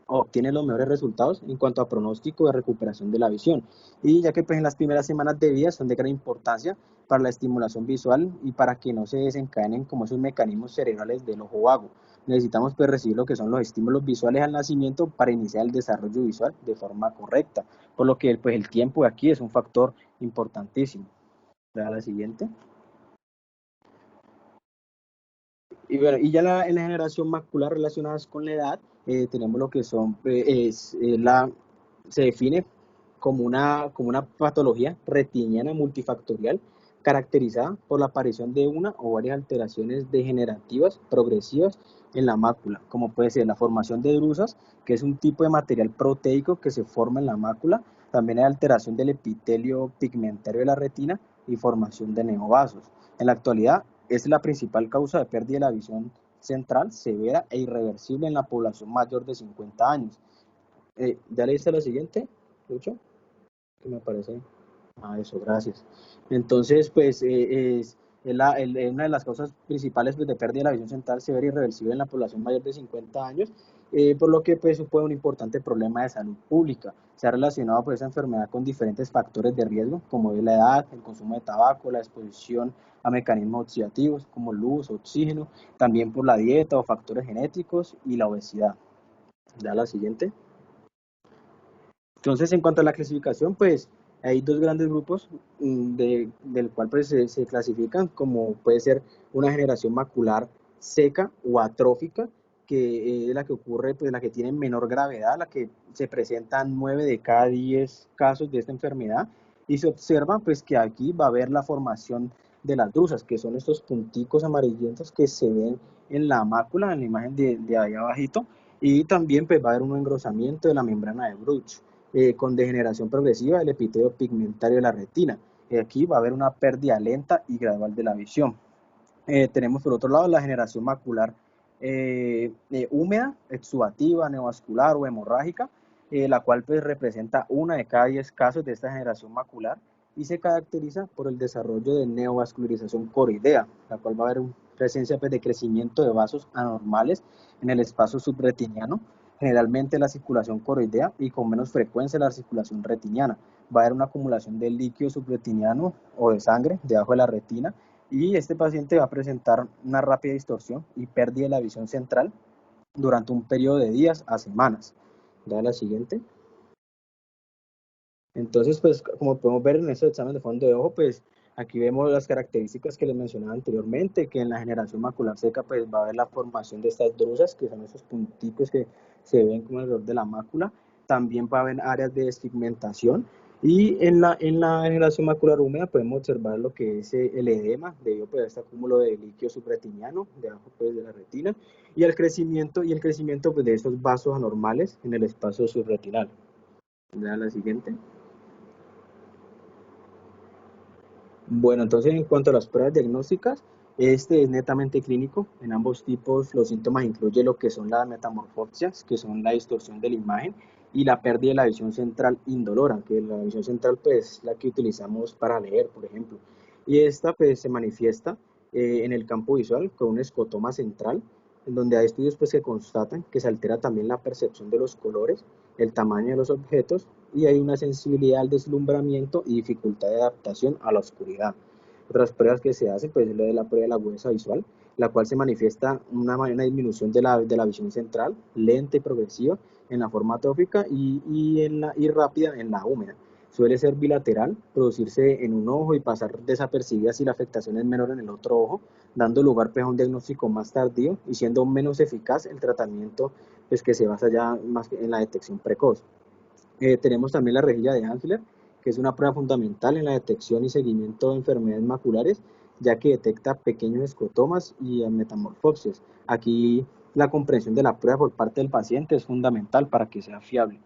obtienen los mejores resultados en cuanto a pronóstico de recuperación de la visión. Y ya que pues, en las primeras semanas de vida son de gran importancia para la estimulación visual y para que no se desencadenen como esos mecanismos cerebrales del ojo vago. Necesitamos pues recibir lo que son los estímulos visuales al nacimiento para iniciar el desarrollo visual de forma correcta, por lo que pues el tiempo aquí es un factor importantísimo. ¿Da la siguiente? Y bueno, y ya en la generación macular relacionadas con la edad, tenemos lo que son, se define como una patología retiniana multifactorial caracterizada por la aparición de una o varias alteraciones degenerativas progresivas en la mácula, como puede ser la formación de drusas, que es un tipo de material proteico que se forma en la mácula, también hay alteración del epitelio pigmentario de la retina y formación de neovasos. En la actualidad, es la principal causa de pérdida de la visión central severa e irreversible en la población mayor de 50 años. ¿Ya leíste lo siguiente, Lucho? Que me parece. Eso, gracias. Entonces, pues una de las causas principales pues, de pérdida de la visión central severa y irreversible en la población mayor de 50 años, por lo que pues, supone un importante problema de salud pública. Se ha relacionado pues, esa enfermedad con diferentes factores de riesgo, como es la edad, el consumo de tabaco, la exposición a mecanismos oxidativos como luz, oxígeno, también por la dieta o factores genéticos y la obesidad. Ya la siguiente. Entonces, en cuanto a la clasificación, pues hay dos grandes grupos del cual pues, se clasifican, como puede ser una generación macular seca o atrófica, que es la que ocurre, pues la que tiene menor gravedad, la que se presentan 9 de cada 10 casos de esta enfermedad, y se observa pues que aquí va a haber la formación de las drusas, que son estos punticos amarillentos que se ven en la mácula, en la imagen de ahí abajito, y también pues va a haber un engrosamiento de la membrana de Bruch. Con degeneración progresiva del epitelio pigmentario de la retina. Aquí va a haber una pérdida lenta y gradual de la visión. Tenemos por otro lado la generación macular húmeda, exudativa, neovascular o hemorrágica, la cual pues representa una de cada 10 casos de esta generación macular y se caracteriza por el desarrollo de neovascularización coroidea, la cual va a haber presencia pues, de crecimiento de vasos anormales en el espacio subretiniano, generalmente la circulación coroidea y con menos frecuencia la circulación retiniana. Va a haber una acumulación de líquido subretiniano o de sangre debajo de la retina y este paciente va a presentar una rápida distorsión y pérdida de la visión central durante un periodo de días a semanas. Da la siguiente. Entonces, pues como podemos ver en este examen de fondo de ojo, pues aquí vemos las características que les mencionaba anteriormente, que en la generación macular seca pues va a haber la formación de estas drusas, que son esos punticos que se ven como alrededor de la mácula. También va a haber áreas de desfigmentación. Y en la generación macular húmeda podemos observar lo que es el edema debido pues, a este acúmulo de líquido subretiniano debajo pues, de la retina y el crecimiento pues, de estos vasos anormales en el espacio subretinal. ¿Ya la siguiente? Bueno, entonces en cuanto a las pruebas diagnósticas, este es netamente clínico. En ambos tipos los síntomas incluyen lo que son las metamorfopsias, que son la distorsión de la imagen, y la pérdida de la visión central indolora, que la visión central pues es la que utilizamos para leer, por ejemplo. Y esta pues se manifiesta en el campo visual con un escotoma central, en donde hay estudios pues que constatan que se altera también la percepción de los colores, el tamaño de los objetos y hay una sensibilidad al deslumbramiento y dificultad de adaptación a la oscuridad. Otras pruebas que se hacen pues es lo de la prueba de la agudeza visual, la cual se manifiesta una disminución de la visión central, lenta y progresiva en la forma atrófica y rápida en la húmeda. Suele ser bilateral, producirse en un ojo y pasar desapercibida si la afectación es menor en el otro ojo, dando lugar pues, a un diagnóstico más tardío y siendo menos eficaz el tratamiento pues, que se basa ya más en la detección precoz. Tenemos también la rejilla de Ansler, que es una prueba fundamental en la detección y seguimiento de enfermedades maculares, ya que detecta pequeños escrotomas y metamorfopsias. Aquí la comprensión de la prueba por parte del paciente es fundamental para que sea fiable.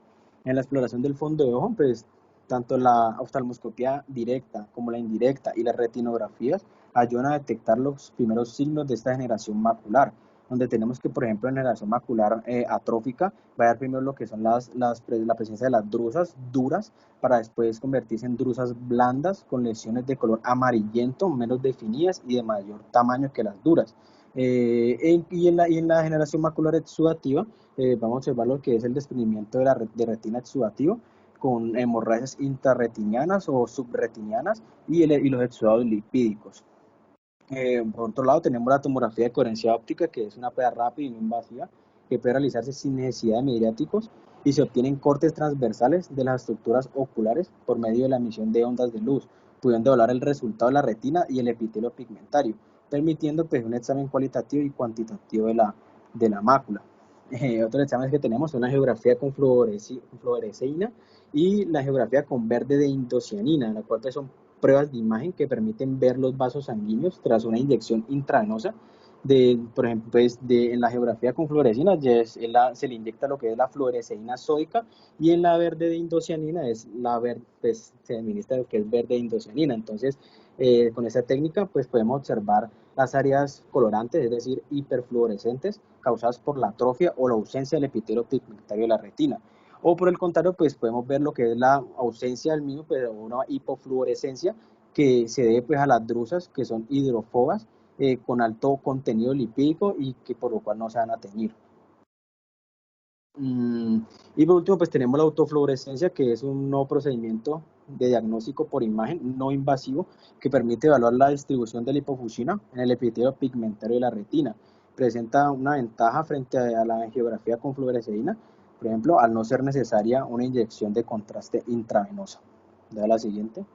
En la exploración del fondo de ojo, pues tanto la oftalmoscopia directa como la indirecta y las retinografías ayudan a detectar los primeros signos de esta degeneración macular, donde tenemos que, por ejemplo, en generación macular atrófica, va a dar primero lo que son la presencia de las drusas duras, para después convertirse en drusas blandas con lesiones de color amarillento, menos definidas y de mayor tamaño que las duras. Y en la generación macular exudativa, vamos a observar lo que es el desprendimiento de retina exudativa, con hemorragias intrarretinianas o subretinianas y los exudados lipídicos. Por otro lado, tenemos la tomografía de coherencia óptica, que es una prueba rápida y no invasiva que puede realizarse sin necesidad de mediáticos y se obtienen cortes transversales de las estructuras oculares por medio de la emisión de ondas de luz, pudiendo evaluar el resultado de la retina y el epitelio pigmentario, permitiendo pues, un examen cualitativo y cuantitativo de la mácula. Otros exámenes que tenemos son la geografía con fluoresceína y la geografía con verde de indocianina, en la cual pues, son pruebas de imagen que permiten ver los vasos sanguíneos tras una inyección intravenosa. Por ejemplo, pues, en la geografía con fluoresceína se le inyecta lo que es la fluoresceína sódica, y en la verde de indocianina pues, se administra lo que es verde de indocianina. Entonces, con esa técnica pues, podemos observar las áreas colorantes, es decir, hiperfluorescentes, causadas por la atrofia o la ausencia del epitelio pigmentario de la retina. O por el contrario, pues podemos ver lo que es la ausencia del mismo, pero una hipofluorescencia que se debe pues, a las drusas que son hidrofobas, con alto contenido lipídico y que por lo cual no se van a teñir. Y por último, pues tenemos la autofluorescencia, que es un nuevo procedimiento de diagnóstico por imagen no invasivo que permite evaluar la distribución de la hipofusina en el epitelio pigmentario de la retina. Presenta una ventaja frente a la angiografía con fluoresceína, por ejemplo, al no ser necesaria una inyección de contraste intravenosa. Da la siguiente.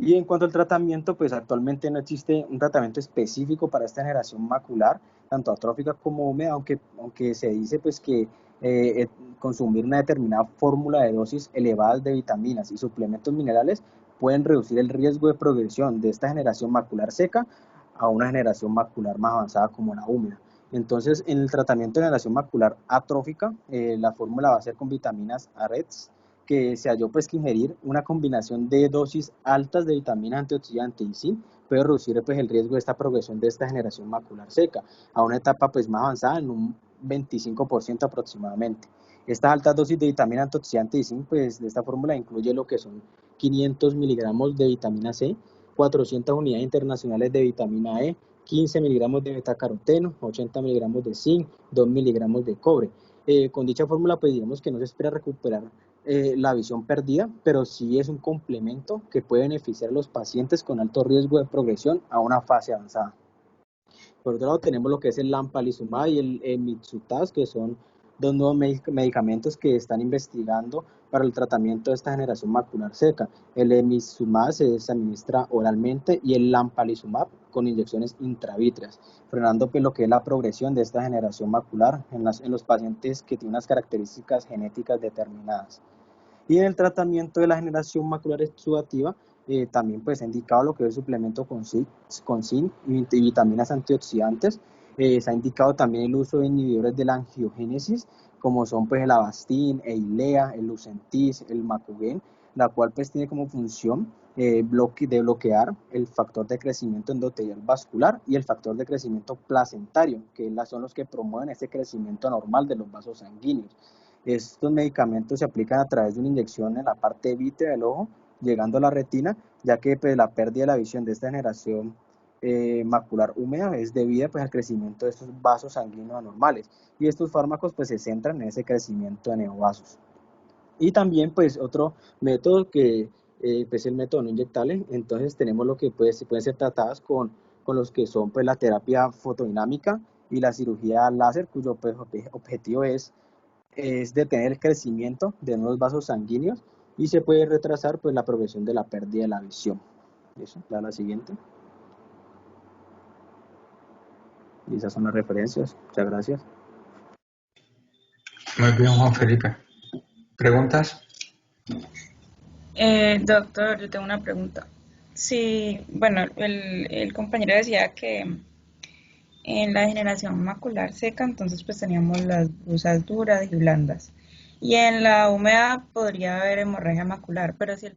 Y en cuanto al tratamiento, pues actualmente no existe un tratamiento específico para esta generación macular, tanto atrófica como húmeda, aunque se dice pues que consumir una determinada fórmula de dosis elevadas de vitaminas y suplementos minerales pueden reducir el riesgo de progresión de esta generación macular seca a una generación macular más avanzada como la húmeda. Entonces, en el tratamiento de generación macular atrófica, la fórmula va a ser con vitaminas AREDS, que se halló pues que ingerir una combinación de dosis altas de vitaminas antioxidantes y zinc puede reducir pues el riesgo de esta progresión de esta generación macular seca a una etapa pues más avanzada en un 25% aproximadamente. Estas altas dosis de vitamina antioxidante y zinc, pues de esta fórmula incluye lo que son 500 miligramos de vitamina C, 400 unidades internacionales de vitamina E, 15 miligramos de betacaroteno, 80 miligramos de zinc, 2 miligramos de cobre. Con dicha fórmula pues digamos que no se espera recuperar la visión perdida, pero sí es un complemento que puede beneficiar a los pacientes con alto riesgo de progresión a una fase avanzada. Por otro lado, tenemos lo que es el lampalizumab y el mitsutaz, que son dos nuevos medicamentos que están investigando para el tratamiento de esta generación macular seca. El emicizumab se administra oralmente y el lampalizumab con inyecciones intravítreas, frenando pues, lo que es la progresión de esta generación macular en los pacientes que tienen unas características genéticas determinadas. Y en el tratamiento de la generación macular exudativa, también pues, se ha indicado lo que es el suplemento con zinc y vitaminas antioxidantes. Se ha indicado también el uso de inhibidores de la angiogénesis, como son pues, el Avastin, el Eylea, el Lucentis, el Macugen, la cual pues, tiene como función de bloquear el factor de crecimiento endotelial vascular y el factor de crecimiento placentario, que son los que promueven ese crecimiento normal de los vasos sanguíneos. Estos medicamentos se aplican a través de una inyección en la parte vítrea del ojo, llegando a la retina, ya que pues, la pérdida de la visión de esta generación macular húmeda es debida pues, al crecimiento de estos vasos sanguíneos anormales. Y estos fármacos pues, se centran en ese crecimiento de neovasos. Y también pues, otro método que pues el método no inyectable. Entonces tenemos lo que pueden ser tratadas con los que son pues la terapia fotodinámica y la cirugía láser, cuyo pues, objetivo es detener el crecimiento de nuevos vasos sanguíneos y se puede retrasar pues la progresión de la pérdida de la visión. Eso, la siguiente. Y esas son las referencias. Muchas gracias. Muy bien, Juan Felipe. ¿Preguntas? Doctor, yo tengo una pregunta. Sí, bueno, el compañero decía que en la degeneración macular seca, entonces pues teníamos las brusas duras y blandas. Y en la húmeda podría haber hemorragia macular, pero si el